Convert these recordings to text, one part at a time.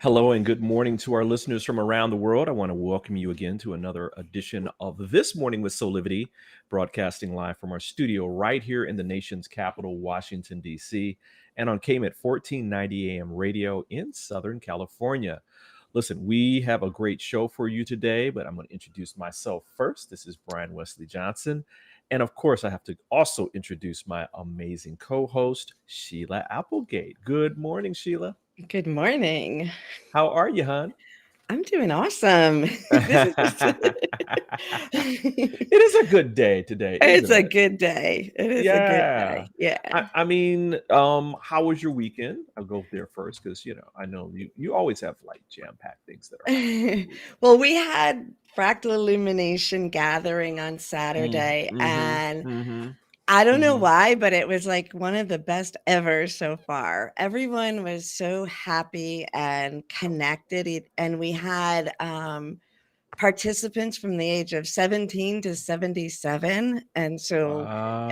Hello and good morning to our listeners from around the world. I want to welcome you again to another edition of This Morning with Soulivity, broadcasting live from our studio right here in the nation's capital, Washington, D.C., and on KMET 1490 AM radio in Southern California. Listen, we have a great show for you today, but I'm going to introduce myself first. This is Brian Wesley Johnson. And of course, I have to also introduce my amazing co-host, Sheila Applegate. Good morning, Sheila. Good morning. How are you, hon? I'm doing awesome. This is just It is a good day today, it's isn't a it? good day. It is a good Yeah. day. Yeah. How was your weekend? I'll go there first because I know you always have like jam-packed things that are happening on the weekend. Well, we had fractal illumination gathering on Saturday, Mm-hmm. and Mm-hmm. I don't know Mm-hmm. why, but it was like one of the best ever so far. Everyone was so happy and connected, and we had participants from the age of 17 to 77. And so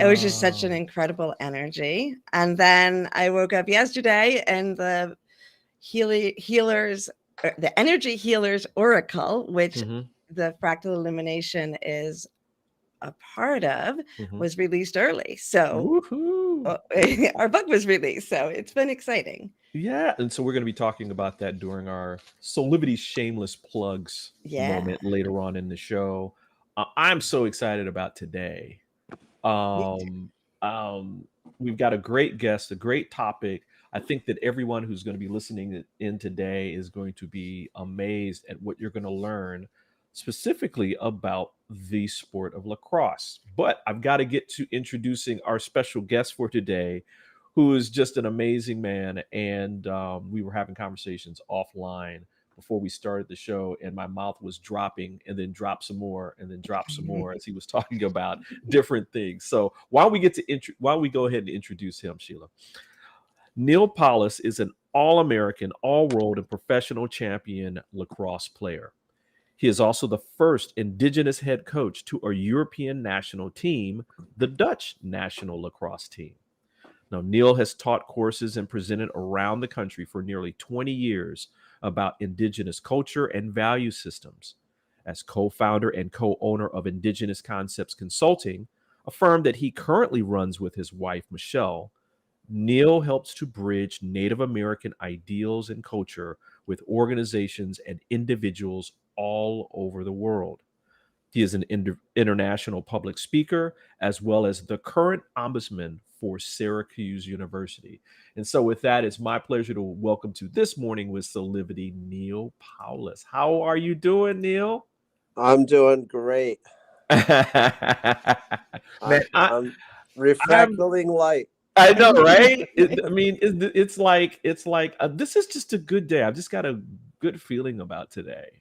it was just such an Wow. incredible energy. And then I woke up yesterday and the the energy healers oracle, which Mm-hmm. the fractal illumination is a part of, Mm-hmm. was released early. So Woohoo. our book was released. So it's been exciting. Yeah, and so we're going to be talking about that during our Soulivity shameless plugs Yeah. moment later on in the show. I'm so excited about today. Me Um, we've got a great guest, a great topic. I think that everyone who's going to be listening in today is going to be amazed at what you're going to learn specifically about the sport of lacrosse. But I've got to get to introducing our special guest for today, who is just an amazing man. And we were having conversations offline before we started the show, and my mouth was dropping and then dropped some more and then dropped some more as he was talking about different things. So why don't we go ahead and introduce him, Sheila? Neal Powless is an All-American, all-world, and professional champion lacrosse player. He is also the first Indigenous head coach to a European national team, the Dutch national lacrosse team. Now, Neal has taught courses and presented around the country for nearly 20 years about Indigenous culture and value systems. As co founder and co owner of Indigenous Concepts Consulting, a firm that he currently runs with his wife, Michelle, Neal helps to bridge Native American ideals and culture with organizations and individuals all over the world. He is an international public speaker, as well as the current ombudsman for Syracuse University. And so, with that, it's my pleasure to welcome to This Morning with Soulivity, Neal Powless. How are you doing, Neal? I'm doing great. Man, I'm I'm refracting light. I know, right? It's like this is just a good day. I've just got a good feeling about today,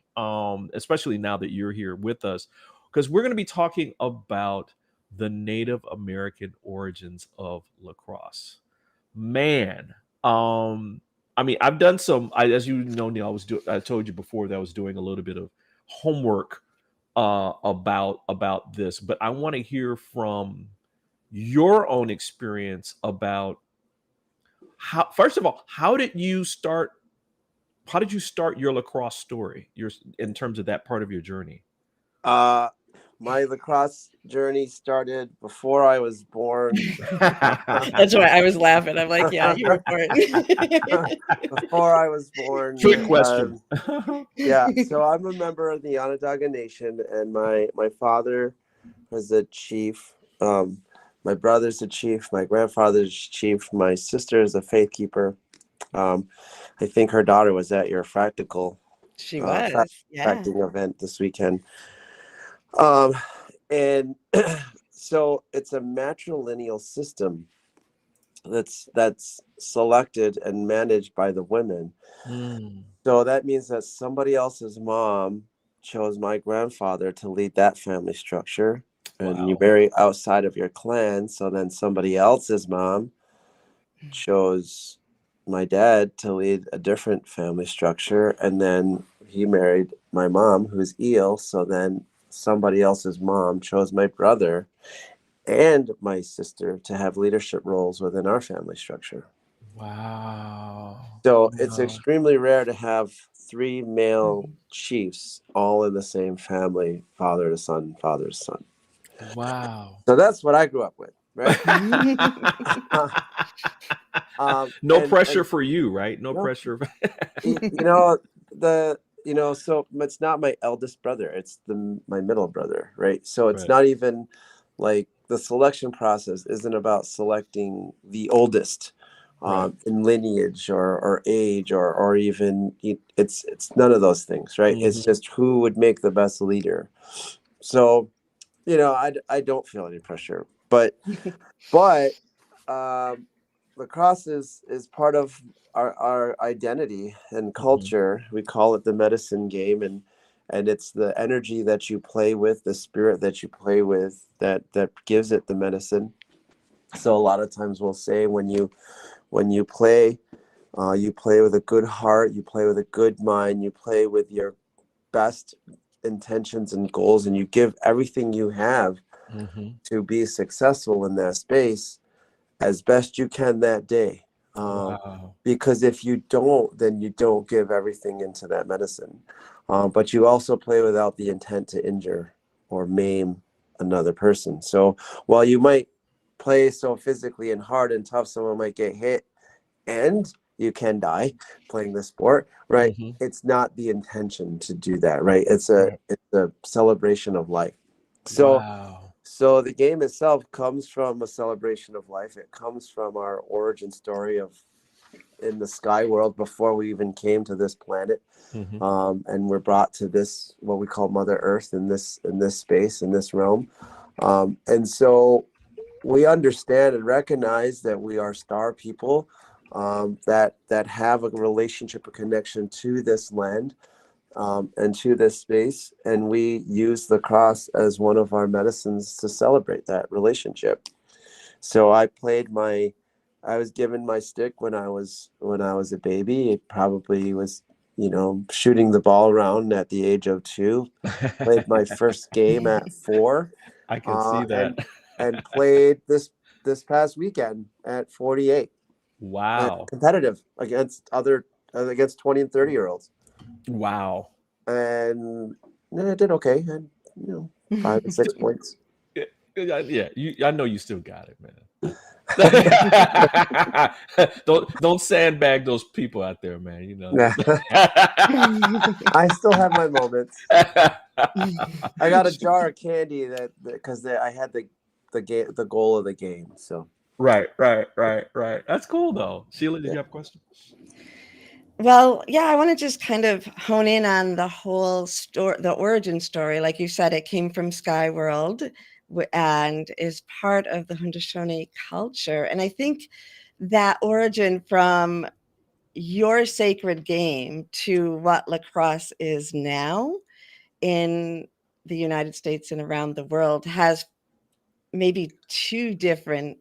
especially now that you're here with us, because we're going to be talking about the Native American origins of lacrosse. Man, I've done some. As you know, Neil, I told you before that I was doing a little bit of homework about this, but I want to hear from your own experience about how, first of all, how did you start your lacrosse story, your in terms of that part of your journey? Uh, my lacrosse journey started before I was born. That's why I was laughing. I'm like, yeah, you were born. Before I was born. Trick question. Yeah, so I'm a member of the Onondaga Nation, and my father was a chief. My brother's a chief. My grandfather's chief. My sister is a faith keeper. I think her daughter was at your She was, yeah. fracting event this weekend. Um, and so it's a matrilineal system that's selected and managed by the women. Mm, So that means that somebody else's mom chose my grandfather to lead that family structure. And you wow. marry outside of your clan. So then somebody else's mom chose my dad to lead a different family structure. And then he married my mom, who's Eel. So then somebody else's mom chose my brother and my sister to have leadership roles within our family structure. Wow. So it's Wow. extremely rare to have three male Mhm. chiefs all in the same family, father to son, father to son. Wow. So that's what I grew up with, right? No And pressure for you, right? No no, pressure. you know so it's not my eldest brother, it's my middle brother, right? So it's Right. not even like the selection process isn't about selecting the oldest Right. in lineage or age or even it's none of those things, right? It's Hmm. just who would make the best leader. So I don't feel any pressure, but um, lacrosse is part of our identity and Hmm. culture. We call it the medicine game, and it's the energy that you play with, the spirit that you play with, that gives it the medicine. So a lot of times we'll say when you play, you play with a good heart, you play with a good mind, you play with your best intentions and goals, and you give everything you have Hmm. to be successful in that space as best you can that day. Wow. Because if you don't, then you don't give everything into that medicine. But you also play without the intent to injure or maim another person. So while you might play so physically and hard and tough, someone might get hit and you can die playing the sport, right? Hmm. It's not the intention to do that, right? It's a Right. it's a celebration of life. So Wow. so the game itself comes from a celebration of life. It comes from our origin story of in the sky world before we even came to this planet, Hmm. and we're brought to this what we call Mother Earth in this space in this realm, and so we understand and recognize that we are star people, that have a relationship, a connection to this land, and to this space. And we use the cross as one of our medicines to celebrate that relationship. So I was given my stick when I was a baby. It probably was, shooting the ball around at the age of 2. Played my first game at 4, I can see that. and played this past weekend at 48, and Wow. competitive against 20 and 30-year-olds. Wow. And I did okay. And 5 and 6 points. Yeah, yeah, I know you still got it, man. Don't sandbag those people out there, man. You know. Yeah, I still have my moments. I got a jar of candy that because I had the goal of the game. So Right, right, right, right. That's cool though. Sheila, did yeah, you have a question? Well, yeah, I want to just kind of hone in on the whole story, the origin story. Like you said, it came from Sky World and is part of the Haudenosaunee culture. And I think that origin from your sacred game to what lacrosse is now in the United States and around the world has maybe two different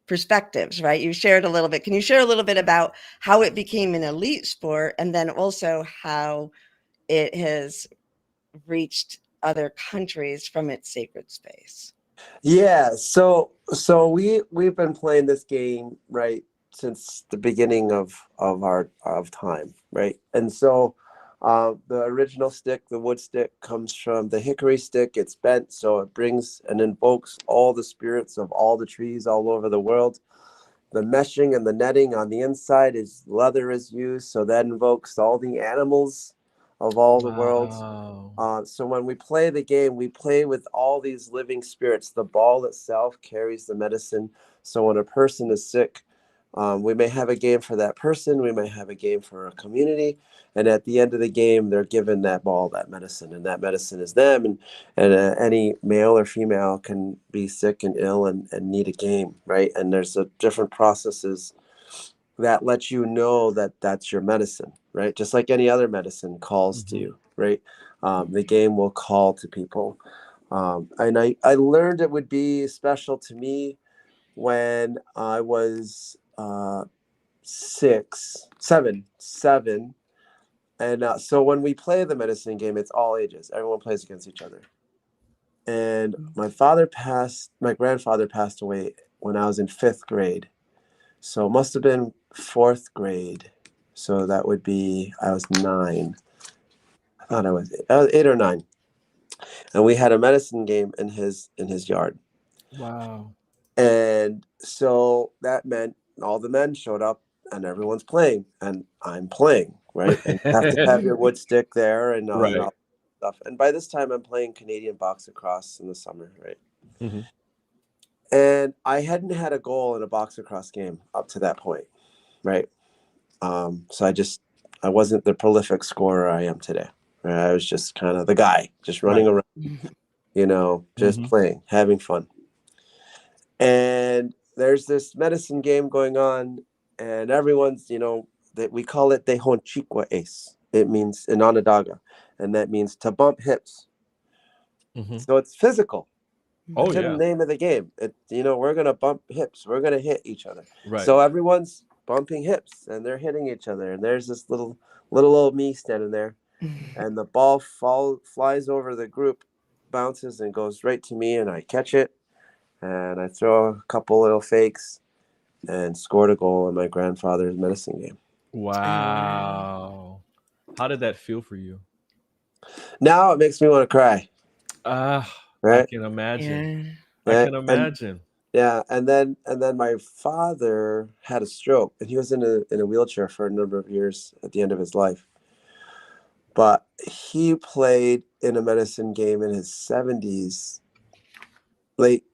perspectives, right? You shared a little bit. Can you share a little bit about how it became an elite sport and then also how it has reached other countries from its sacred space? yeah. So we've been playing this game right since the beginning of time, right? And so the original stick, the wood stick, comes from the hickory stick. It's bent, so it brings and invokes all the spirits of all the trees all over the world. The meshing and the netting on the inside is leather is used, so that invokes all the animals of all the world. Wow. So when we play the game, we play with all these living spirits. The ball itself carries the medicine. So when a person is sick, we may have a game for that person. We may have a game for a community. And at the end of the game, they're given that ball, that medicine, and that medicine is them. And any male or female can be sick and ill and need a game, right? And there's a different processes that let you know that that's your medicine, right? Just like any other medicine calls to Hmm. you, right? The game will call to people. And I learned it would be special to me when I was 7. And so when we play the medicine game, it's all ages. Everyone plays against each other. And my grandfather passed away when I was in 5th grade. So it must have been 4th grade. So that would be, I was 9. I thought I was 8 or 9. And we had a medicine game in his yard. Wow. And so that meant all the men showed up and everyone's playing and I'm playing, right? And you have to have your wood stick there and Right. all stuff. And by this time I'm playing Canadian box lacrosse in the summer, right? Mm-hmm. And I hadn't had a goal in a box lacrosse game up to that point, right? So I wasn't the prolific scorer I am today. Right? I was just kind of the guy, just running around, just Mm-hmm. playing, having fun. And there's this medicine game going on, and everyone's, that we call it Tehonchikwa Ace. It means in Onondaga, and that means to bump hips. Mm-hmm. So it's physical. Oh, It's in yeah. the name of the game. We're gonna bump hips. We're gonna hit each other. Right. So everyone's bumping hips, and they're hitting each other. And there's this little old me standing there, and the ball flies over the group, bounces, and goes right to me, and I catch it. And I throw a couple little fakes and scored a goal in my grandfather's medicine game. Wow. How did that feel for you? Now it makes me want to cry. I Right? can imagine. Yeah. I can imagine. And then my father had a stroke, and he was in a wheelchair for a number of years at the end of his life. But he played in a medicine game in his 70s, late,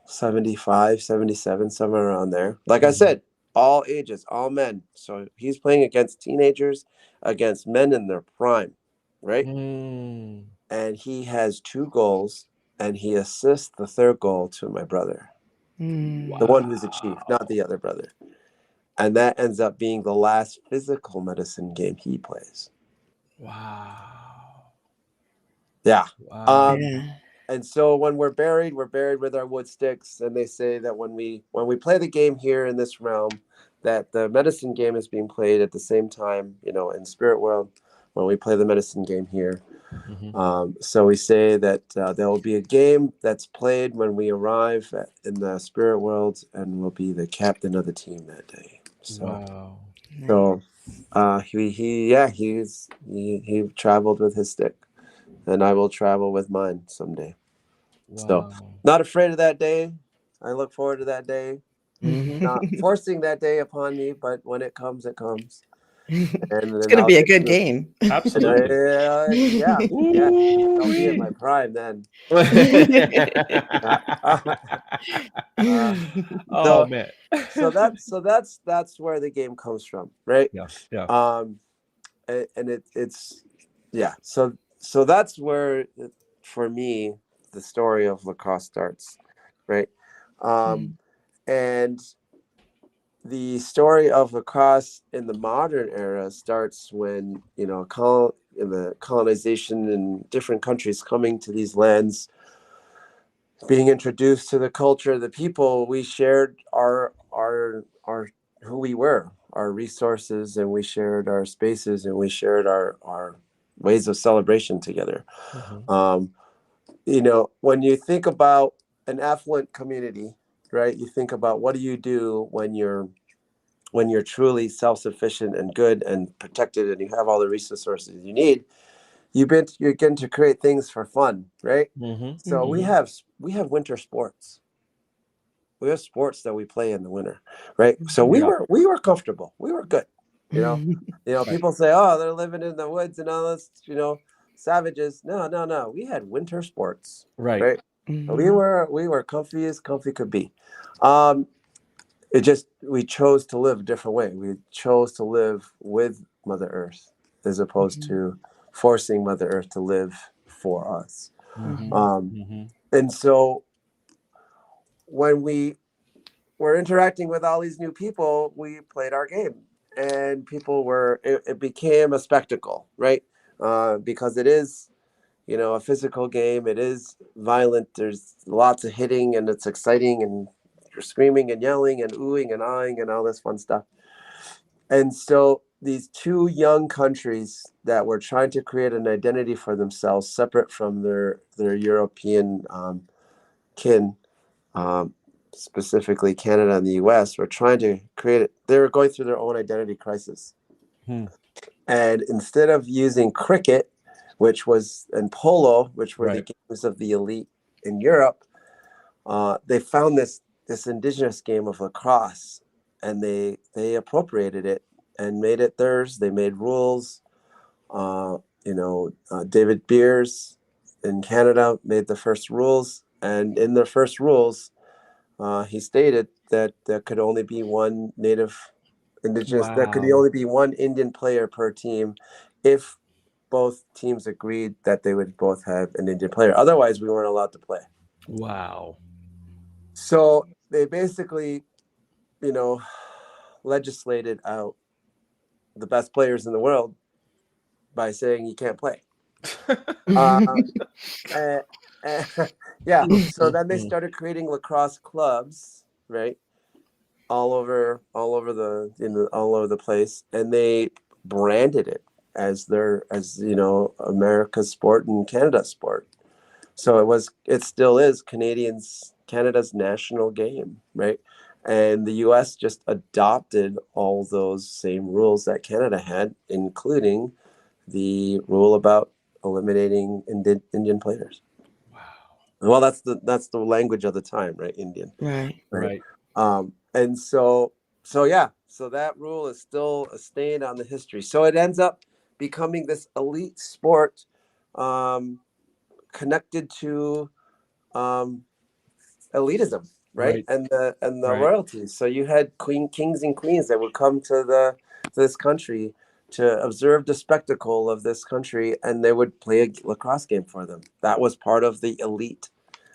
75, 77, somewhere around there. Like I said, all ages, all men. So he's playing against teenagers, against men in their prime, right? Mm. And he has 2 goals, and he assists the 3rd goal to my brother, the one who's a chief, not the other brother. And that ends up being the last physical medicine game he plays. Wow. Yeah. Wow. And so when we're buried with our wood sticks. And they say that when we play the game here in this realm, that the medicine game is being played at the same time, in spirit world, when we play the medicine game here. Mm-hmm. So we say that there will be a game that's played when we arrive in the spirit world, and we'll be the captain of the team that day. So, Wow. he traveled with his stick, and I will travel with mine someday. Wow. So, not afraid of that day. I look forward to that day. Not forcing that day upon me, but when it comes, it comes. And It's going to be a good game. Absolutely. Yeah. I'll be in my prime then. Oh man. So that's where the game comes from, right? Yeah. And it's so that's where, for me, the story of lacrosse starts, right? And the story of lacrosse in the modern era starts when, in the colonization in different countries coming to these lands, being introduced to the culture, the people. We shared our who we were, our resources, and we shared our spaces, and we shared our ways of celebration together. When you think about an affluent community, right, you think about what do you do when you're truly self-sufficient and good and protected, and you have all the resources you need. You're getting to create things for fun, right? So we have winter sports. We have sports that we play in the winter, right? So we were comfortable. We were good. People say, "Oh, they're living in the woods and all this," savages. No. We had winter sports, right? We were comfy as comfy could be. We chose to live a different way. We chose to live with Mother Earth as opposed to forcing Mother Earth to live for us. And so when we were interacting with all these new people, we played our game, and it became a spectacle, right? Because it is, a physical game. It is violent. There's lots of hitting, and it's exciting, and you're screaming and yelling and oohing and ahhing and all this fun stuff. And so these 2 young countries that were trying to create an identity for themselves separate from their European kin, specifically Canada and the US, were trying to create it. They were going through their own identity crisis. Hmm. And instead of using cricket, and polo, which were the games of the elite in Europe, they found this indigenous game of lacrosse, and they appropriated it and made it theirs. They made rules. David Beers in Canada made the first rules, and in the first rules, he stated that there could only be one indigenous. There could only be one Indian player per team, if both teams agreed that they would both have an Indian player. Otherwise, we weren't allowed to play. Wow. So they basically, legislated out the best players in the world by saying you can't play. Yeah. So then they started creating lacrosse clubs, right, all over the place, and they branded it as America's sport and Canada's sport. So it still is Canada's national game, right? And the US just adopted all those same rules that Canada had, including the rule about eliminating Indian players. Wow. Well, that's the language of the time, right? Indian. Right. And so that rule is still a stain on the history. So it ends up becoming this elite sport, connected to elitism, right? And the royalties. So you had kings and queens that would come to this country to observe the spectacle of this country, and they would play a lacrosse game for them. That was part of the elite.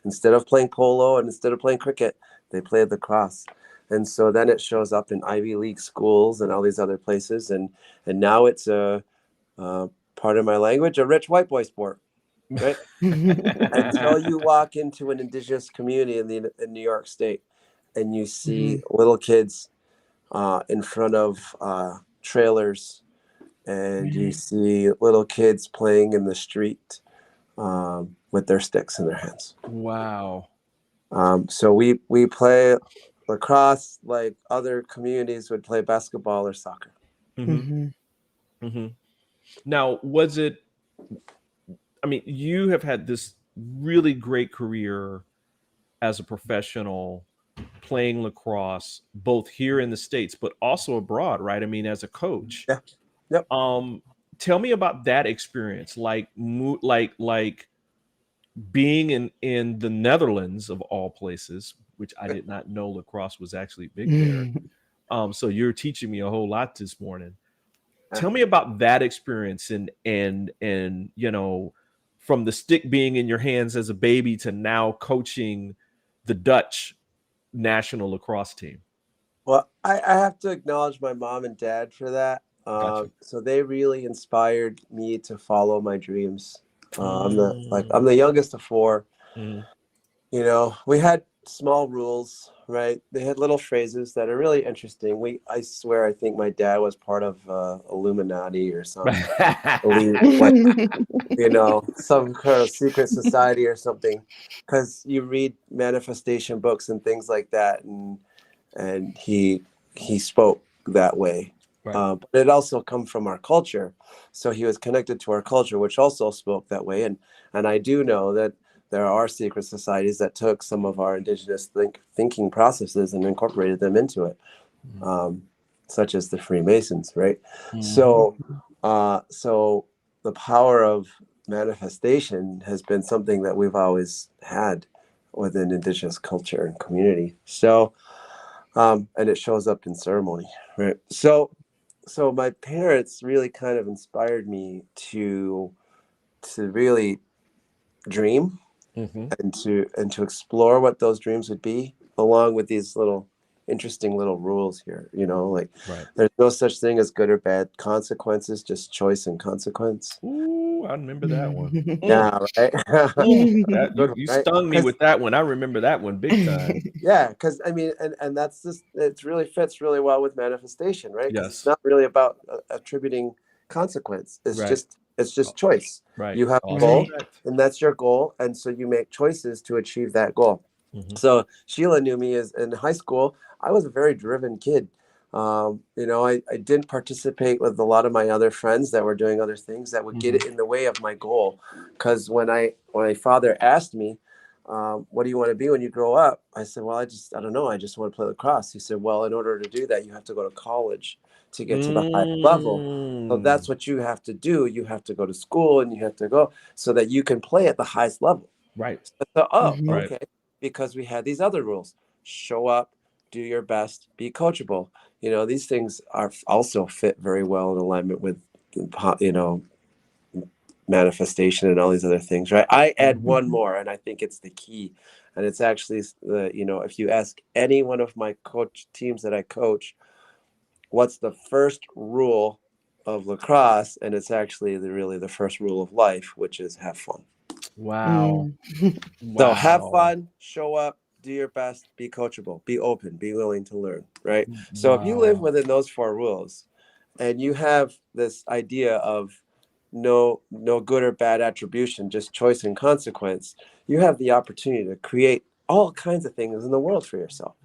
Instead of playing polo and instead of playing cricket, they played lacrosse. And so then it shows up in Ivy League schools and all these other places, and now it's a part of my language, a rich white boy sport, right? Until you walk into an indigenous community in New York State, and you see little kids in front of trailers, and you see little kids playing in the street with their sticks in their hands. Wow. So we play lacrosse like other communities would play basketball or soccer. Mm-hmm. Mm-hmm. Now, you have had this really great career as a professional playing lacrosse, both here in the States, but also abroad, right? I mean, as a coach. Yeah. Yep. Tell me about that experience, like being in the Netherlands of all places, which I did not know lacrosse was actually big there. So you're teaching me a whole lot this morning. Tell me about that experience and from the stick being in your hands as a baby to now coaching the Dutch national lacrosse team. Well, I have to acknowledge my mom and dad for that. Gotcha. So they really inspired me to follow my dreams. I'm the youngest of four. We had small rules, right? They had little phrases that are really interesting. I swear, I think my dad was part of Illuminati or something, some kind of secret society or something, because you read manifestation books and things like that, and he spoke that way. Right. But it also come from our culture, so he was connected to our culture, which also spoke that way. And I do know that there are secret societies that took some of our indigenous thinking processes and incorporated them into it, such as the Freemasons, right? So the power of manifestation has been something that we've always had within indigenous culture and community. So, and it shows up in ceremony, right? So my parents really kind of inspired me to really dream and to explore what those dreams would be, along with these interesting little rules here. There's no such thing as good or bad consequences, just choice and consequence. Ooh, I remember that one. Yeah, right. You stung me with that one. I remember that one big time. Yeah, because and that's just, it really fits really well with manifestation, right? Yes. It's not really about attributing consequence. It's just choice. Right. You have a goal, and that's your goal, and so you make choices to achieve that goal. So Sheila knew me as in high school. I was a very driven kid. I didn't participate with a lot of my other friends that were doing other things that would get in the way of my goal. Because when my father asked me, what do you want to be when you grow up? I said, well, I don't know. I just want to play lacrosse. He said, well, in order to do that, you have to go to college to get to the highest level. So that's what you have to do. You have to go to school and you have to go so that you can play at the highest level. Right. So, Right. okay. Because we had these other rules: show up, do your best, be coachable. These things are also fit very well in alignment with, manifestation and all these other things, right? I add one more, and I think it's the key. And it's actually if you ask any one of my coach teams that I coach, what's the first rule of lacrosse? And it's actually really the first rule of life, which is have fun. Wow. So have fun, show up, do your best, be coachable, be open, be willing to learn, right? So if you live within those 4 rules and you have this idea of no good or bad attribution, just choice and consequence, you have the opportunity to create all kinds of things in the world for yourself.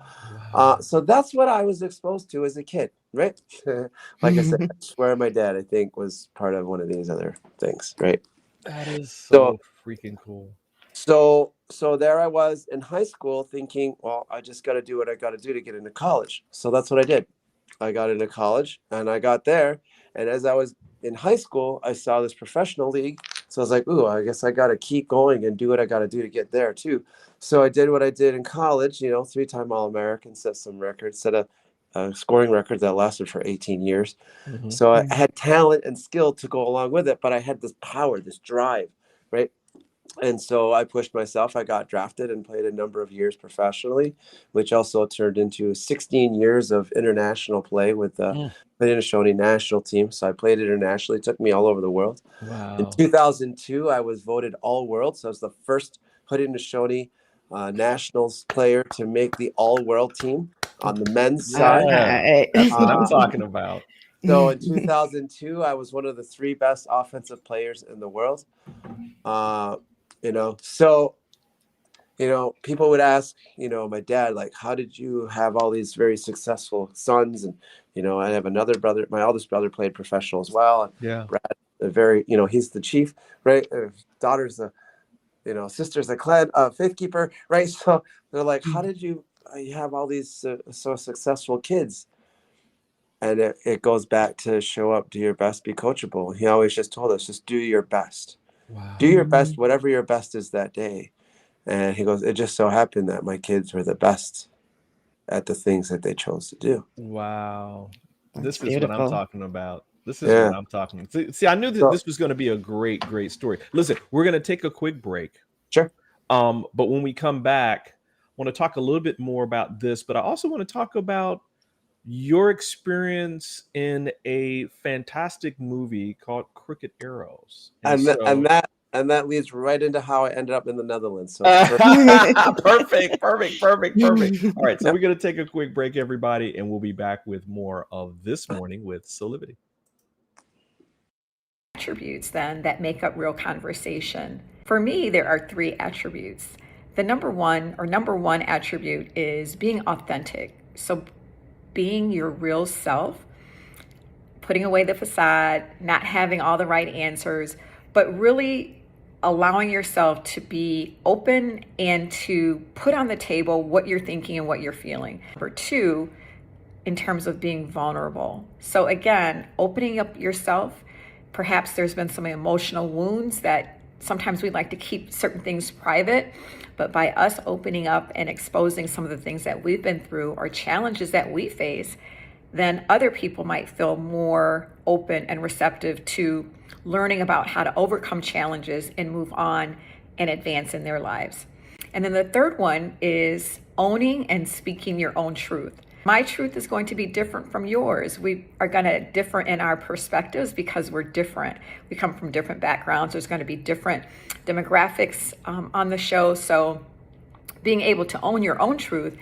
So that's what I was exposed to as a kid, right? Like I said, I swear my dad, I think, was part of one of these other things, right? That is so freaking cool. So there I was in high school thinking, well, I just got to do what I got to do to get into college. So that's what I did. I got into college and I got there. And as I was in high school, I saw this professional league. So I was like, ooh, I guess I got to keep going and do what I got to do to get there too. So I did what I did in college, 3-time All-American, set some records, set a scoring record that lasted for 18 years. So I had talent and skill to go along with it, but I had this power, this drive, right? And so I pushed myself. I got drafted and played a number of years professionally, which also turned into 16 years of international play with the Haudenosaunee national team. So I played internationally. It took me all over the world. Wow. In 2002, I was voted All-World. So I was the first Haudenosaunee nationals player to make the All-World team on the men's side. That's what I'm talking about. So in 2002, I was one of the 3 best offensive players in the world. So people would ask, my dad, like, how did you have all these very successful sons? And, I have another brother, my eldest brother played professional as well. And Brad, he's the chief, right? Daughter's sister's a clan, faith keeper, right? So they're like, how did you have all these so successful kids? And it goes back to show up, do your best, be coachable. He always just told us, just do your best. Wow. Do your best, whatever your best is that day. And he goes, it just so happened that my kids were the best at the things that they chose to do. Wow. That's this is what I'm talking about. This is what I'm talking about. See, I knew that this was going to be a great, great story. Listen, we're going to take a quick break. Sure. But when we come back, I want to talk a little bit more about this, but I also want to talk about your experience in a fantastic movie called Crooked Arrows. And that leads right into how I ended up in the Netherlands. So perfect. All right, so we're going to take a quick break, everybody, and we'll be back with more of This Morning with Soulivity. Attributes then that make up real conversation. For me, there are 3 attributes. The number one attribute is being authentic. So being your real self, putting away the facade, not having all the right answers, but really allowing yourself to be open and to put on the table what you're thinking and what you're feeling. Number 2, in terms of being vulnerable. So again, opening up yourself. Perhaps there's been some emotional wounds that sometimes we like to keep certain things private, but by us opening up and exposing some of the things that we've been through or challenges that we face, then other people might feel more open and receptive to learning about how to overcome challenges and move on and advance in their lives. And then the third one is owning and speaking your own truth. My truth is going to be different from yours. We are going to differ in our perspectives because we're different. We come from different backgrounds. There's going to be different demographics on the show. So being able to own your own truth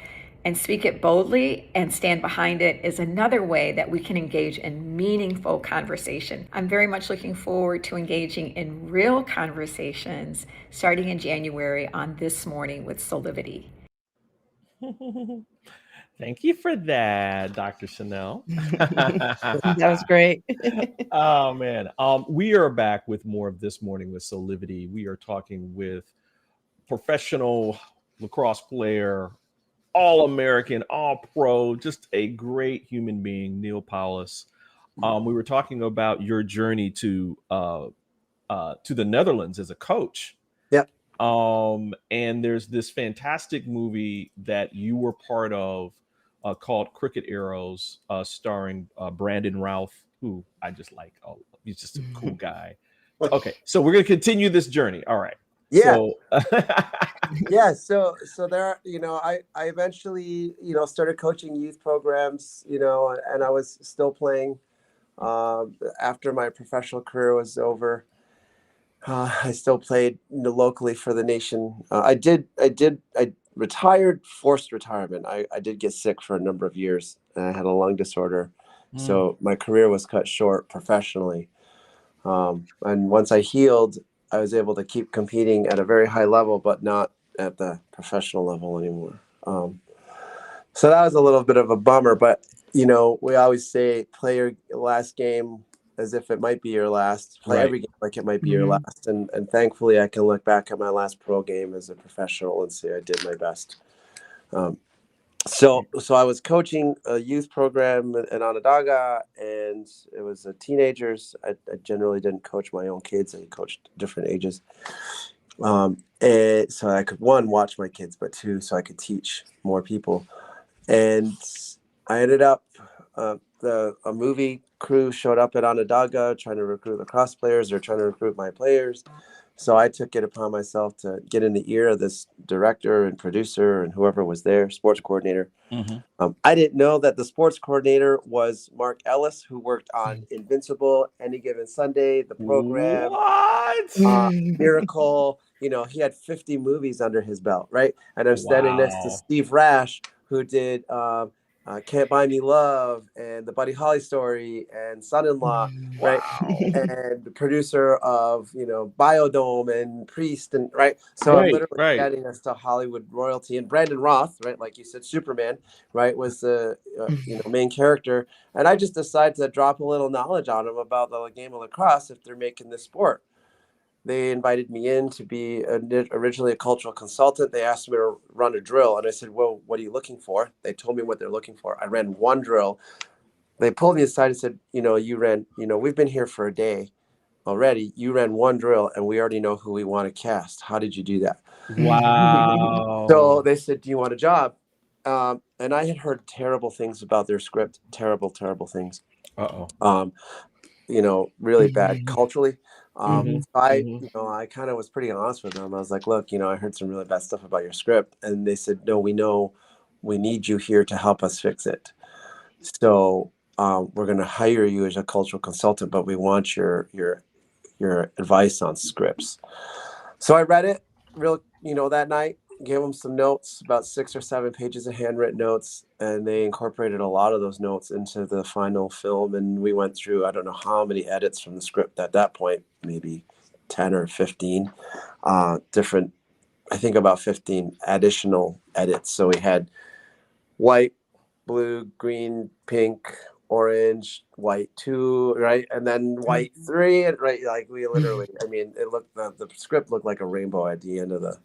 and speak it boldly and stand behind it is another way that we can engage in meaningful conversation. I'm very much looking forward to engaging in real conversations starting in January on This Morning with Soulivity. Thank you for that, Dr. Chanel. That was great. Oh man. We are back with more of This Morning with Soulivity. We are talking with professional lacrosse player, all American, all pro, just a great human being, Neal Powless. We were talking about your journey to the Netherlands as a coach. Yep. And there's this fantastic movie that you were part of called Cricket Arrows, starring Brandon Routh, who I just like. Oh, he's just a cool guy. Okay, so we're gonna continue this journey. All right. Yeah. So Yeah. So there, I eventually, started coaching youth programs, and I was still playing after my professional career was over. I still played locally for the nation. I retired, forced retirement. I did get sick for a number of years, and I had a lung disorder. So my career was cut short professionally. And once I healed, I was able to keep competing at a very high level, but not at the professional level anymore. So that was a little bit of a bummer, but we always say play your last game as if it might be your last. Play every game like it might be your last. And thankfully, I can look back at my last pro game as a professional and say I did my best. So I was coaching a youth program in Onondaga, and it was teenagers. I generally didn't coach my own kids. I coached different ages. And so I could, one, watch my kids, but two, so I could teach more people. And I ended up, a movie crew showed up at Onondaga trying to recruit lacrosse players or trying to recruit my players. So I took it upon myself to get in the ear of this director and producer and whoever was there, sports coordinator. I didn't know that the sports coordinator was Mark Ellis, who worked on Invincible, Any Given Sunday, The Program, Miracle. He had 50 movies under his belt, right? And I'm standing next to Steve Rash, who did Can't Buy Me Love and The Buddy Holly Story and Son-in-Law, right? And the producer of, Biodome and Priest, and right. So I'm literally getting us to Hollywood royalty. And Brandon Roth, right, like you said, Superman, right, was the main character. And I just decided to drop a little knowledge on him about the game of lacrosse if they're making this sport. They invited me in to be originally a cultural consultant. They asked me to run a drill. And I said, well, what are you looking for? They told me what they're looking for. I ran one drill. They pulled me aside and said, you ran, we've been here for a day already. You ran one drill and we already know who we want to cast. How did you do that? Wow. So they said, do you want a job? And I had heard terrible things about their script. Terrible, terrible things. Really bad culturally. I kind of was pretty honest with them. I was like, look, I heard some really bad stuff about your script. And they said, no, we know we need you here to help us fix it. So we're going to hire you as a cultural consultant, but we want your advice on scripts. So I read it that night, gave them some notes, about 6 or 7 pages of handwritten notes, and they incorporated a lot of those notes into the final film. And we went through, I don't know how many edits from the script at that point, maybe 10 or 15 different, I think about 15 additional edits. So we had white, blue, green, pink, orange, white 2, right? And then white 3, and right, like we literally, I mean, it looked, the script looked like a rainbow at the end of the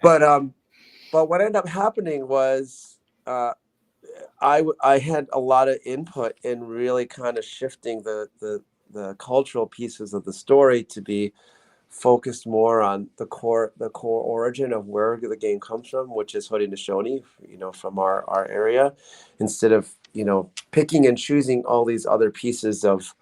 but what ended up happening was I had a lot of input in really kind of shifting the cultural pieces of the story to be focused more on the core origin of where the game comes from, which is Haudenosaunee, from our area, instead of picking and choosing all these other pieces of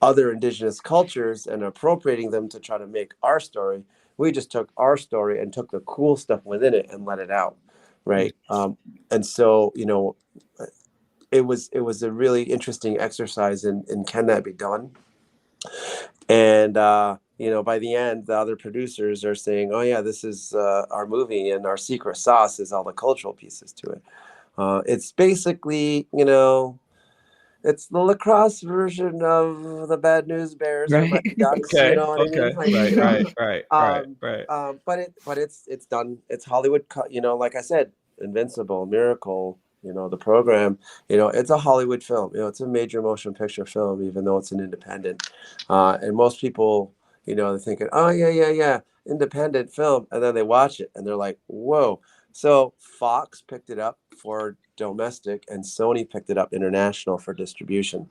other indigenous cultures and appropriating them to try to make our story. We just took our story and took the cool stuff within it and let it out, right? And so it was a really interesting exercise in can that be done? And by the end, the other producers are saying, oh yeah, this is our movie, and our secret sauce is all the cultural pieces to it. It's basically it's the lacrosse version of the Bad News Bears or Right. Mighty Ducks. You Okay. know what I mean? Okay. Like, Right. you know, Right. Right. Right. Right. but it's done. It's Hollywood. You know, like I said, Invincible, Miracle. You know, the program. You know, it's a Hollywood film. You know, it's a major motion picture film, even though it's an independent. And most people, you know, they're thinking, oh yeah, independent film, and then they watch it and they're like, whoa. So Fox picked it up for domestic, and Sony picked it up international for distribution.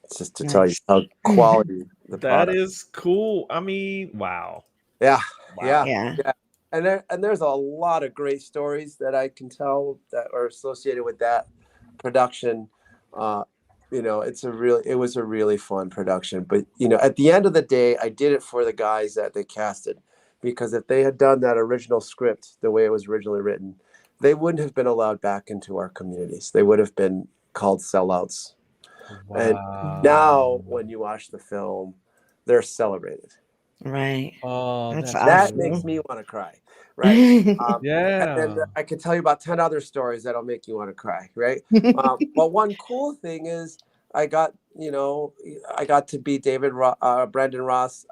It's just to tell you Nice. how quality the That product. is cool. I mean, wow. Yeah, Wow. Yeah. and there's a lot of great stories that I can tell that are associated with that production. You know, it was a really fun production. But you know, at the end of the day, I did it for the guys that they casted, because if they had done that original script the way it was originally written, they wouldn't have been allowed back into our communities. They would have been called sellouts. And Wow. now, when you watch the film, they're celebrated. Right. Oh, That's that's That awesome. makes me want to cry, right? And yeah. I can tell you about 10 other stories that'll make you want to cry, right? But one cool thing is I got to be Brandon Ross,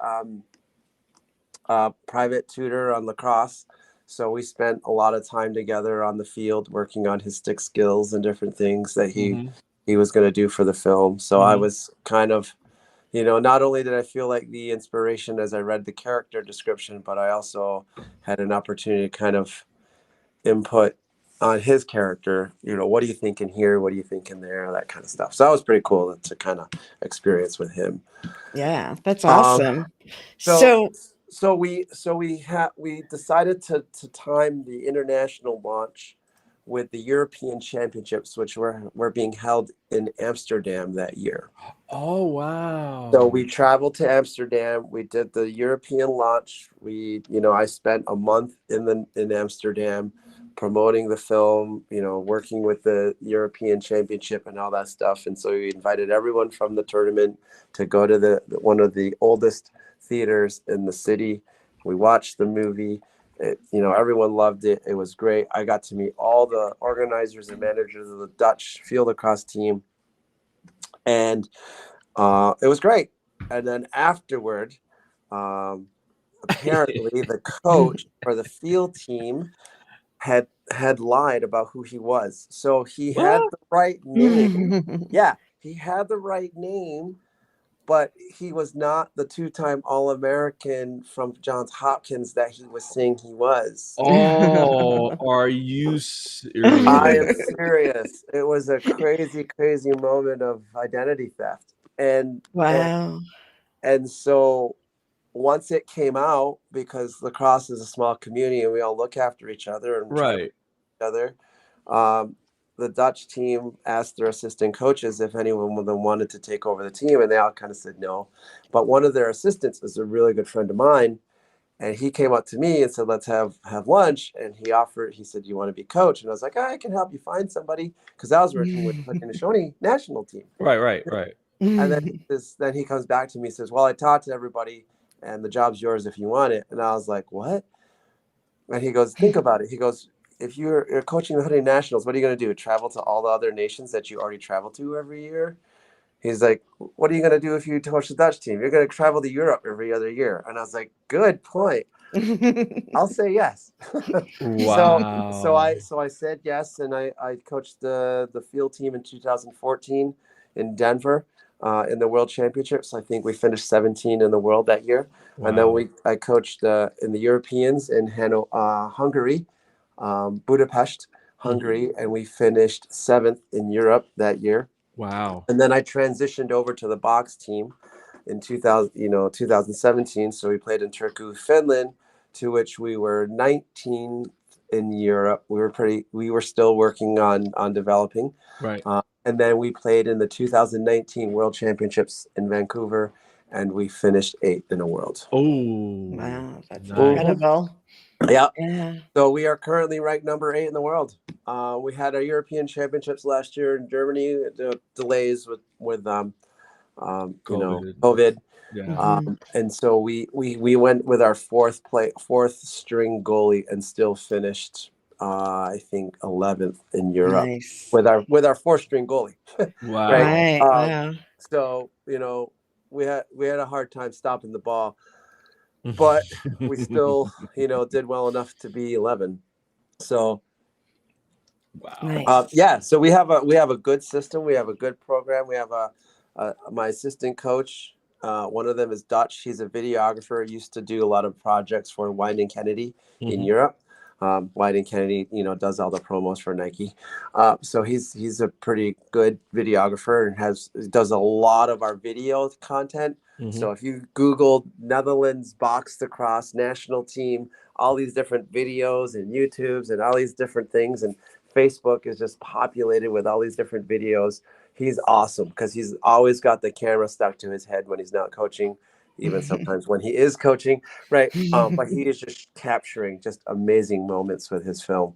private tutor on lacrosse. So we spent a lot of time together on the field working on his stick skills and different things that he was going to do for the film. So I was kind of, you know, not only did I feel like the inspiration as I read the character description, but I also had an opportunity to kind of input on his character. You know, what do you think in here? What do you think in there? That kind of stuff. So that was pretty cool to kind of experience with him. Yeah, that's awesome. So we decided to time the international launch with the European Championships, which were being held in Amsterdam that year. Oh, wow. So we traveled to Amsterdam. We did the European launch. I spent a month in Amsterdam promoting the film, you know, working with the European Championship and all that stuff. And so we invited everyone from the tournament to go to one of the oldest theaters in the city. We watched the movie. Everyone loved it. It was great. I got to meet all the organizers and managers of the Dutch field lacrosse team, and it was great. And then afterward, apparently the coach for the field team had lied about who he was. So he had the right name. Yeah, he had the right name, but he was not the two-time All-American from Johns Hopkins that he was saying he was. Oh, are you I serious? am serious. It was a crazy, crazy moment of identity theft. Wow. And so once it came out, because lacrosse is a small community and we all look after each other and try to Right. each other, the Dutch team asked their assistant coaches if anyone of them wanted to take over the team, and they all kind of said no. But one of their assistants is a really good friend of mine, and he came up to me and said, let's have lunch. And he said, do you want to be coach? And I was like, I can help you find somebody, because I was working with the Haudenosaunee national team. Right. And then he comes back to me and says, well, I talked to everybody and the job's yours if you want it. And I was like, what? And he goes, think about it. He goes, if you're coaching the Haudenosaunee Nationals, what are you going to do? Travel to all the other nations that you already travel to every year? He's like, what are you going to do if you coach the Dutch team? You're going to travel to Europe every other year. And I was like, good point. I'll say yes. Wow. So I said yes, and I coached the field team in 2014 in Denver in the World Championships. I think we finished 17 in the world that year. Wow. And then I coached in the Europeans in Hungary, Budapest, Hungary, and we finished 7th in Europe that year. Wow. And then I transitioned over to the box team in 2017. So we played in Turku, Finland, to which we were 19th in Europe. We were still working on developing. Right. And then we played in the 2019 World Championships in Vancouver, and we finished 8th in the world. Oh, wow, that's nice. incredible. Yeah. Yeah. So we are currently ranked number 8 in the world. We had our European Championships last year in Germany. Delays with COVID. Yeah. And so we went with our fourth string goalie and still finished I think 11th in Europe Nice. with our 4-string goalie. Wow. Right. Right. Wow. So we had a hard time stopping the ball, but we still did well enough to be 11. So Wow. Nice. so we have a good system. We have a good program. We have my assistant coach. One of them is Dutch. He's a videographer. Used to do a lot of projects for Wieden Kennedy in Europe. Wieden Kennedy, does all the promos for Nike. So he's a pretty good videographer and does a lot of our video content. So if you Google Netherlands box lacrosse national team, all these different videos and YouTubes and all these different things, and Facebook is just populated with all these different videos. He's awesome because he's always got the camera stuck to his head when he's not coaching, even sometimes when he is coaching, right? But he is just capturing just amazing moments with his film.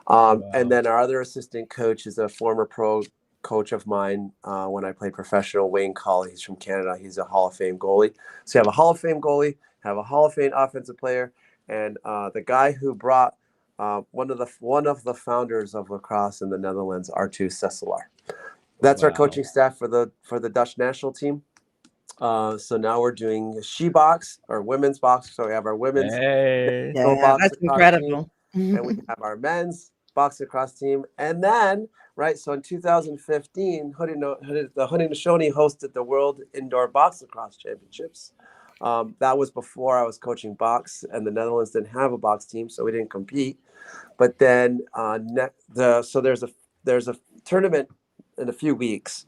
And then our other assistant coach is a former pro coach of mine when I played professional, Wayne Colley. He's from Canada. He's a Hall of Fame goalie. So you have a Hall of Fame goalie, have a Hall of Fame offensive player, and the guy who brought one of the founders of lacrosse in the Netherlands, Artu Sesselaar. That's our coaching staff for the Dutch national team. So now we're doing she box or women's box. So we have our women's box That's incredible. team, and we have our men's box lacrosse team. And then, right, so in 2015, the Haudenosaunee hosted the World Indoor Box Lacrosse Championships. That was before I was coaching box, and the Netherlands didn't have a box team, so we didn't compete. But then so there's a tournament in a few weeks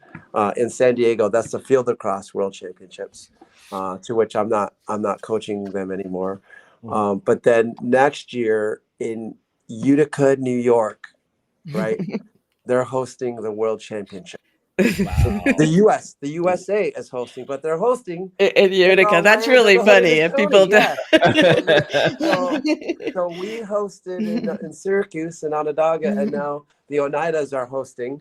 in San Diego. That's the Field Lacrosse World Championships, to which I'm not coaching them anymore. But then next year in Utica, New York, right, they're hosting the World Championship. The USA is hosting, but they're hosting in Utica. That's really funny. If people so we hosted in Syracuse and Onondaga, and now the Oneidas are hosting,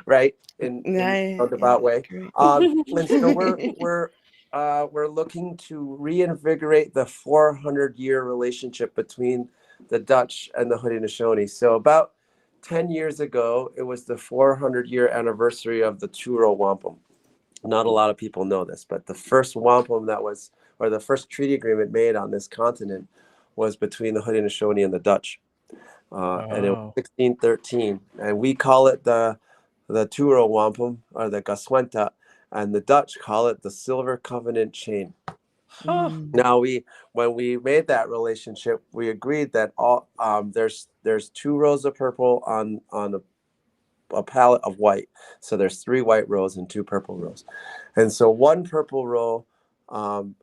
right, in a roundabout way. And so we're looking to reinvigorate the 400-year relationship between the Dutch and the Haudenosaunee. So about 10 years ago, it was the 400-year anniversary of the Turo Wampum. Not a lot of people know this, but the first wampum the first treaty agreement made on this continent was between the Haudenosaunee and the Dutch. And it was 1613. And we call it the Turo Wampum, or the Gaswenta, and the Dutch call it the Silver Covenant Chain. Now when we made that relationship, we agreed that all there's 2 rows of purple on a palette of white. So there's 3 white rows and 2 purple rows. And so 1 purple row.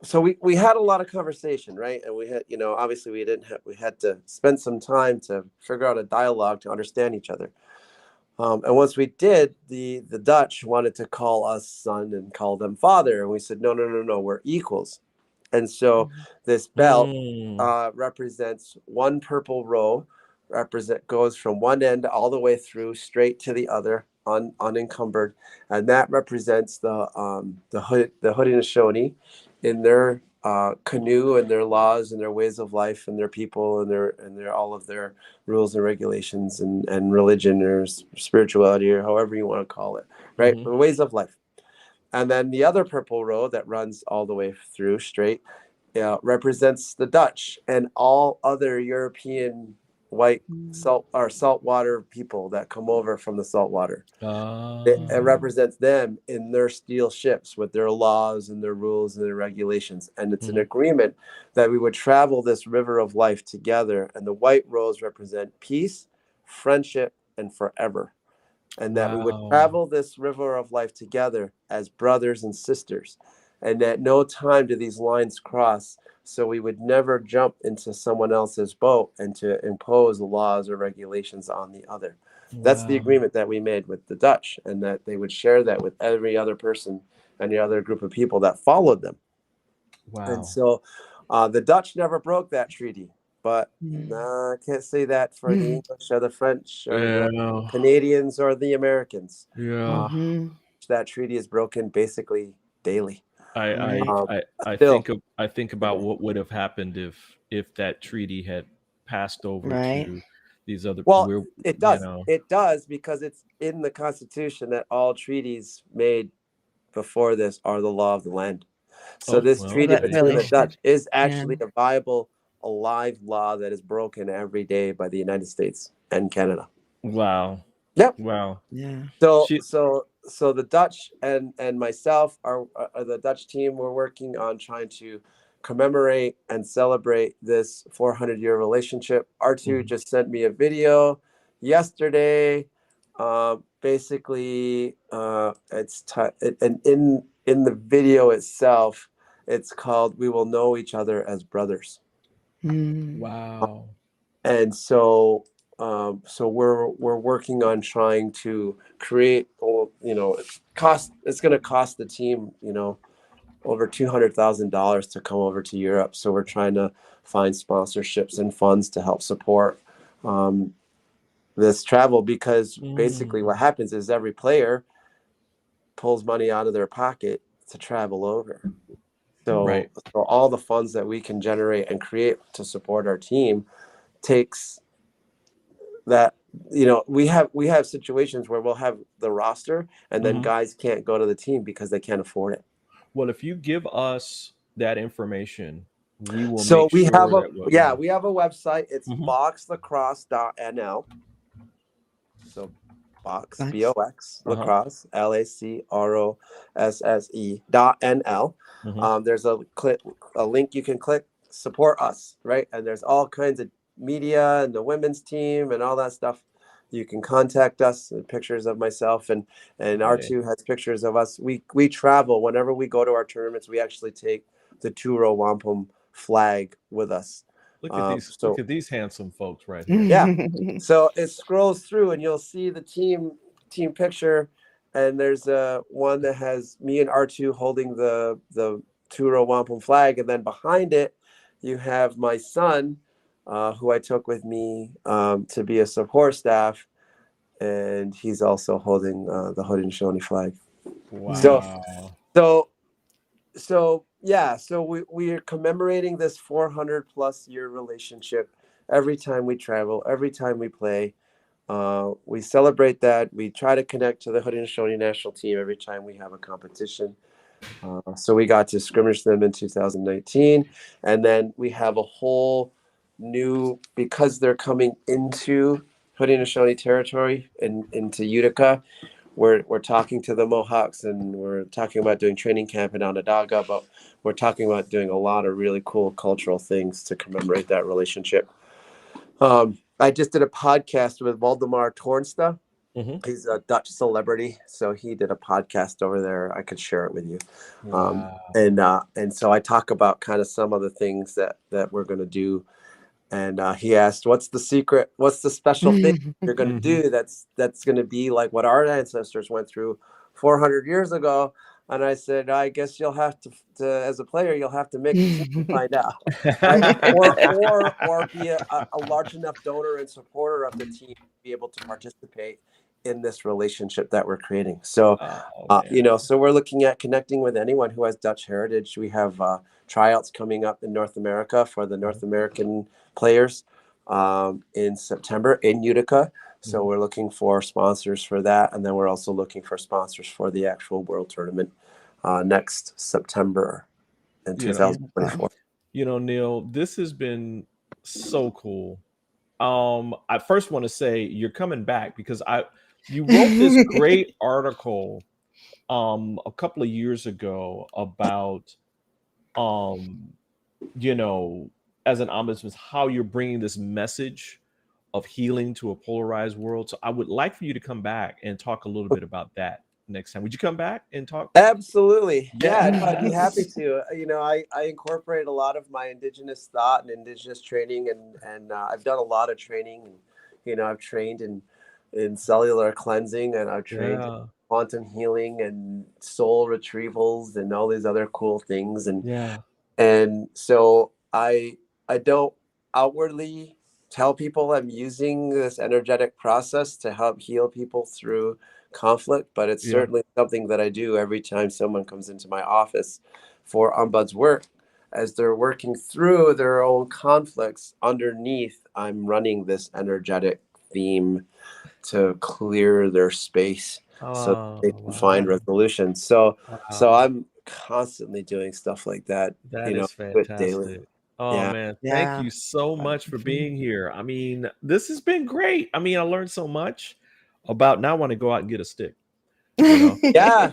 So we had a lot of conversation, right? And we had, obviously we had to spend some time to figure out a dialogue to understand each other. And once we did, the Dutch wanted to call us son and call them father. And we said, no, we're equals. And so this belt represents 1 purple row, goes from one end all the way through straight to the other, unencumbered, and that represents the Haudenosaunee in their canoe and their laws and their ways of life and their people and their all of their rules and regulations and religion or spirituality or however you want to call it, right? The ways of life. And then the other purple row that runs all the way through straight represents the Dutch and all other European white saltwater people that come over from the saltwater. It represents them in their steel ships with their laws and their rules and their regulations. And it's an agreement that we would travel this river of life together. And the white rows represent peace, friendship, and forever. And that we would travel this river of life together as brothers and sisters. And at no time do these lines cross. So we would never jump into someone else's boat and to impose laws or regulations on the other. That's the agreement that we made with the Dutch, and that they would share that with every other person and the other group of people that followed them. And so the Dutch never broke that treaty. But I can't say that for the English or the French or the Canadians or the Americans. That treaty is broken basically daily. I think about what would have happened if that treaty had passed over these other, Well, we're, it you does. know, It does because it's in the Constitution that all treaties made before this are the law of the land. So oh, this well, treaty That there you between really the go. Dutch should. is Yeah. actually a viable, alive law that is broken every day by the United States and Canada. Wow. Yep. Wow. Yeah. So She, so the Dutch and myself are the Dutch team. We're working on trying to commemorate and celebrate this 400-year relationship. R2 Mhm. just sent me a video yesterday. Basically, and in the video itself, it's called "We Will Know Each Other as Brothers." Mm. Wow. And so so we're working on trying to create, you know, it's going to cost the team, you know, over $200,000 to come over to Europe. So we're trying to find sponsorships and funds to help support this travel, because basically what Mm. happens is every player pulls money out of their pocket to travel over. Right. So all the funds that we can generate and create to support our team takes that. You know, we have situations where we'll have the roster and then Mhm. guys can't go to the team because they can't afford it. Well, if you give us that information, we will So make sure that we'll. we have a website. It's Mhm. boxlacrosse.nl. So box That's box Uh-huh. lacrosse lacrosse.nl. Mhm. There's a link you can click, support us, right? And there's all kinds of media and the women's team and all that stuff. You can contact us, and pictures of myself and Hey, R2 has pictures of us. We travel whenever we go to our tournaments. We actually take the Turo Wampum flag with us. look So at these handsome folks right here. yeah, so it scrolls through and you'll see the team picture, and there's one that has me and R2 holding the Turo Wampum flag, and then behind it you have my son, who I took with me to be a support staff, and he's also holding the Haudenosaunee flag. So Nice. Wow. so yeah, so we are commemorating this 400 plus year relationship every time we travel, every time we play. We celebrate that. We try to connect to the Haudenosaunee national team every time we have a competition. So we got to scrimmage them in 2019, and then we have a whole new, because they're coming into Haudenosaunee territory and into Utica. We're talking to the Mohawks, and we're talking about doing training camp in Onondaga, but we're talking about doing a lot of really cool cultural things to commemorate that relationship. I just did a podcast with Waldemar Tornsta. Mhm. He's a Dutch celebrity, so he did a podcast over there. I could share it with you. Wow. And so I talk about kind of some of the things that we're going to do. And he asked, "What's the secret? What's the special thing you're going to Mhm. do that's going to be like what our ancestors went through 400 years ago?" And I said, "I guess you'll have to as a player, you'll have to make the team to find out, right? Or be a large enough donor and supporter of the team to be able to participate in this relationship that we're creating." So, Oh you man. know, so we're looking at connecting with anyone who has Dutch heritage. We have tryouts coming up in North America for the North American players in September in Utica. So Mhm. we're looking for sponsors for that, and then we're also looking for sponsors for the actual World Tournament next September in You know, Beautiful. 2024. Neil, this has been so cool. I first want to say you're coming back because you wrote this great article a couple of years ago about um you know, as an ombudsman, how you're bringing this message of healing to a polarized world. So I would like for you to come back and talk a little bit about that next time. Would you come back and talk? Absolutely. Yeah, no, I'd be happy Yes. to. You know, I incorporate a lot of my indigenous thought and indigenous training, and I've done a lot of training. And, you know, I've trained in cellular cleansing, and I've trained in Yeah. quantum healing and soul retrievals and all these other cool things. Yeah. And so I don't outwardly tell people I'm using this energetic process to help heal people through conflict, but it's Yeah. certainly something that I do every time someone comes into my office for ombuds work. as they're working through their own conflicts, underneath, I'm running this energetic theme to clear their space so Oh, they can find wow. resolution. So Wow. I'm constantly doing stuff like that, That is with daily. fantastic. Oh Yeah. man, thank Yeah. you so much for being here. I mean, this has been great. I mean, I learned so much about now I want to go out and get a stick, you know. Yeah.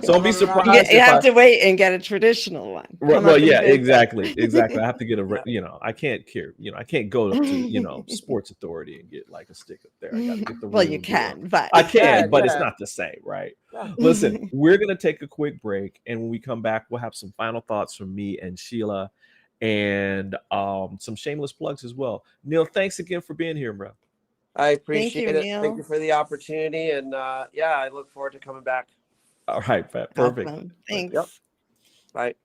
So don't be You surprised you if have I to wait and get a traditional one. Come well, up and yeah, visit. exactly. I have to get a, you know, I can't care, you know, I can't go up to, you know, Sports Authority and get like a stick up there. I got to get the Well, you real deal. can, but I can, but it's Yeah. not the same, right? Yeah. Listen, we're gonna take a quick break, and when we come back, we'll have some final thoughts from me and Sheila, and some shameless plugs as well. Neal, thanks again for being here, bro. I Thank appreciate you, it. Thank Neal. you for the opportunity. And yeah, I look forward to coming back. All right, perfect. Awesome. Yep. Thanks. Bye.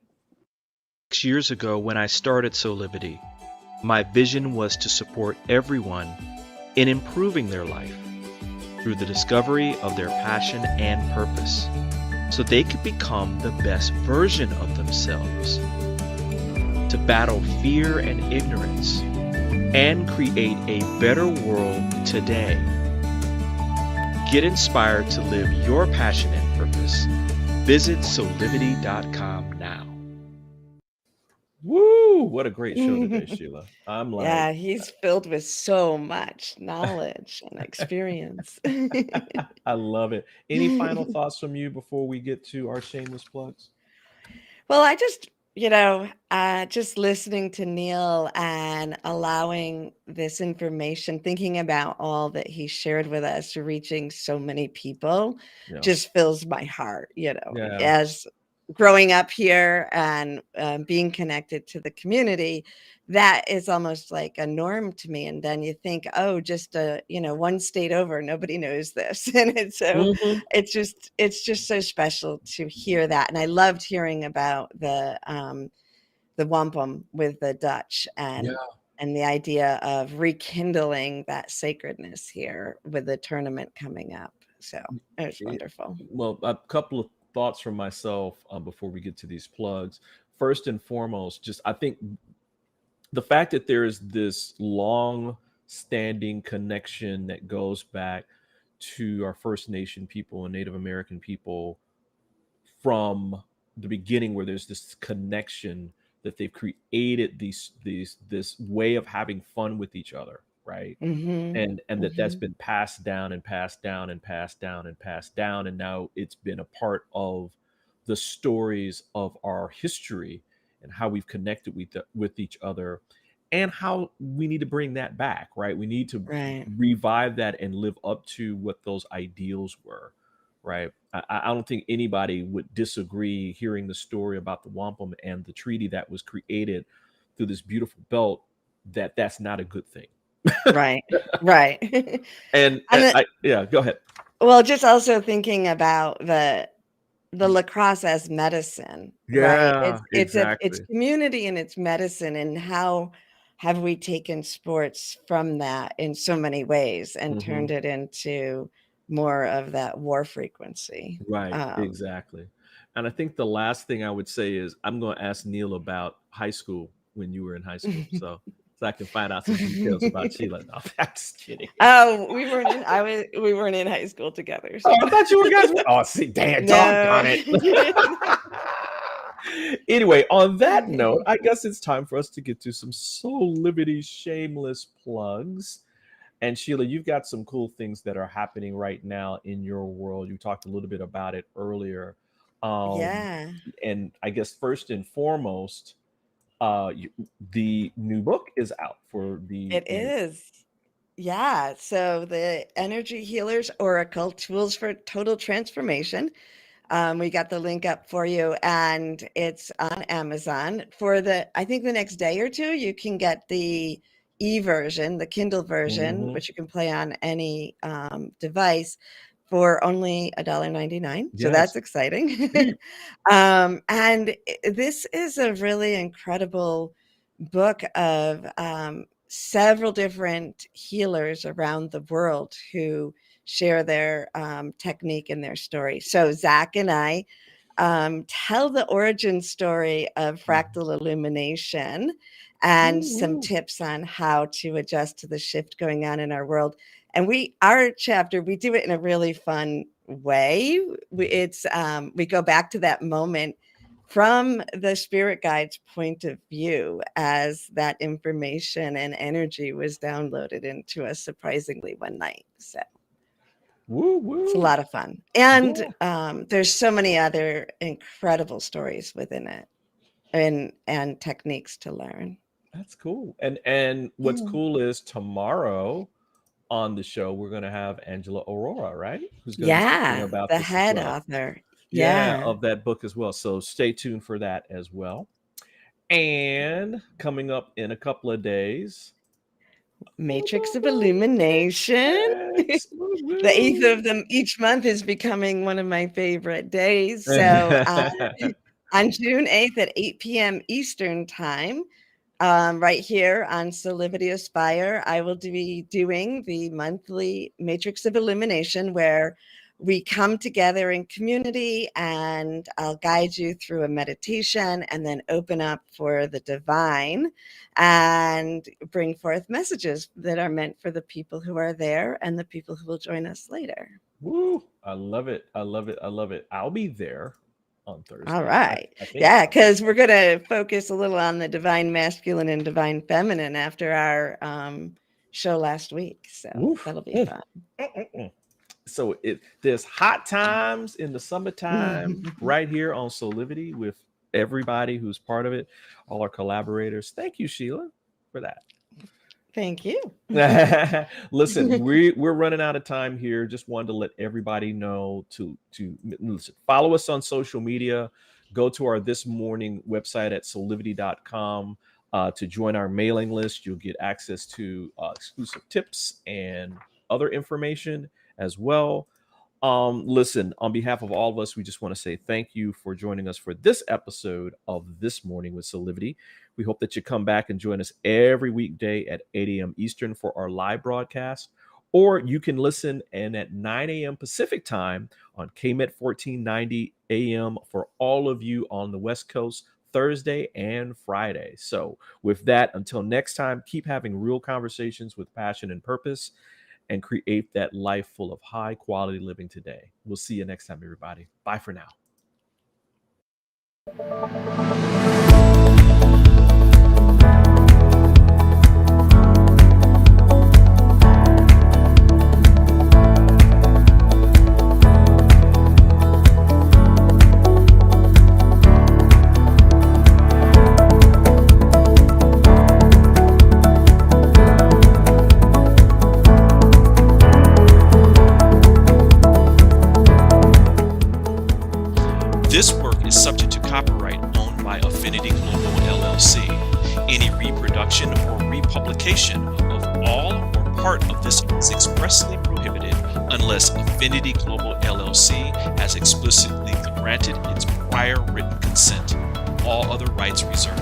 6 years ago, when I started Soulivity, my vision was to support everyone in improving their life through the discovery of their passion and purpose, so they could become the best version of themselves, to battle fear and ignorance, and create a better world today. Get inspired to live your passion and purpose. Visit Soulivity.com now. Woo! What a great show today, Sheila. I'm like, Yeah, he's filled with so much knowledge and experience. I love it. Any final thoughts from you before we get to our shameless plugs? Well, I just, just listening to Neal and allowing this information, thinking about all that he shared with us, reaching so many people, Yeah. just fills my heart, Yeah. as growing up here and being connected to the community. That is almost like a norm to me. And then you think, oh, just one state over, nobody knows this. And it's so Mhm. it's just so special to hear that. And I loved hearing about the wampum with the Dutch and the idea of rekindling that sacredness here with the tournament coming up. So it was wonderful. Well, a couple of thoughts from myself before we get to these plugs. First and foremost, just I think the fact that there is this long standing connection that goes back to our First Nation people and Native American people from the beginning, where there's this connection that they've created this way of having fun with each other, right? And that's been passed down and passed down and passed down and passed down, and now it's been a part of the stories of our history and how we've connected with each other, and how we need to bring that back, right? We need to Right. revive that and live up to what those ideals were, right? I don't think anybody would disagree hearing the story about the wampum and the treaty that was created through this beautiful belt, that's not a good thing. Right. Right. And yeah, go ahead. Well, just also thinking about the lacrosse as medicine, right? It's community and it's medicine, and how have we taken sports from that in so many ways and turned it into more of that war frequency. Right, exactly. And I think the last thing I would say is I'm going to ask Neal about high school, when you were in high school, so I can find out some details about Sheila. No, I'm just kidding. Oh, we weren't in high school together. So. Oh, I thought you guys were. Oh, see, damn, doggone it. Anyway, on that note, I guess it's time for us to get to some Soulivity shameless plugs. And Sheila, you've got some cool things that are happening right now in your world. You talked a little bit about it earlier. Yeah. And I guess first and foremost, the new book is out for the. It is. Yeah. So the Energy Healers Oracle Tools for Total Transformation. We got the link up for you, and it's on Amazon. I think the next day or two, you can get the e-version, the Kindle version, which you can play on any device for only $1.99. So that's exciting. And this is a really incredible book of several different healers around the world who share their technique and their story. So Zach and I tell the origin story of fractal illumination and some tips on how to adjust to the shift going on in our world. And our chapter, we do it in a really fun way. We go back to that moment from the spirit guide's point of view as that information and energy was downloaded into us surprisingly one night. So it's a lot of fun. And there's so many other incredible stories within it and techniques to learn. That's cool. And what's cool is tomorrow on the show, we're going to have Angela Aurora, right? Who's going to be speaking about the this head as well. author. Of that book as well. So stay tuned for that as well. And coming up in a couple of days, Matrix of Illumination. The 8th of them each month is becoming one of my favorite days. So on June 8th at 8 p.m. Eastern time, right here on Soulivity Aspire, I will be doing the monthly Matrix of Illumination, where we come together in community, and I'll guide you through a meditation and then open up for the divine and bring forth messages that are meant for the people who are there and the people who will join us later. Woo! I love it. I love it. I love it. I'll be there on Thursday. All right. Yeah, because we're going to focus a little on the divine masculine and divine feminine after our show last week. So that'll be fun. So there's hot times in the summertime right here on Soulivity with everybody who's part of it, all our collaborators. Thank you, Sheila, for that. Thank you. Listen, we're running out of time here. Just wanted to let everybody know to listen, follow us on social media. Go to our This Morning website at soulivity.com to join our mailing list. You'll get access to exclusive tips and other information as well. Listen, on behalf of all of us, we just want to say thank you for joining us for this episode of This Morning with Soulivity. We hope that you come back and join us every weekday at 8 a.m. Eastern for our live broadcast, or you can listen in at 9 a.m. Pacific time on KMET 1490 a.m. for all of you on the West Coast, Thursday and Friday. So with that, until next time, keep having real conversations with passion and purpose, and create that life full of high quality living today. We'll see you next time, everybody. Bye for now. This work is subject to copyright owned by Affinity Global LLC. Any reproduction or republication of all or part of this is expressly prohibited unless Affinity Global LLC has explicitly granted its prior written consent. All other rights reserved.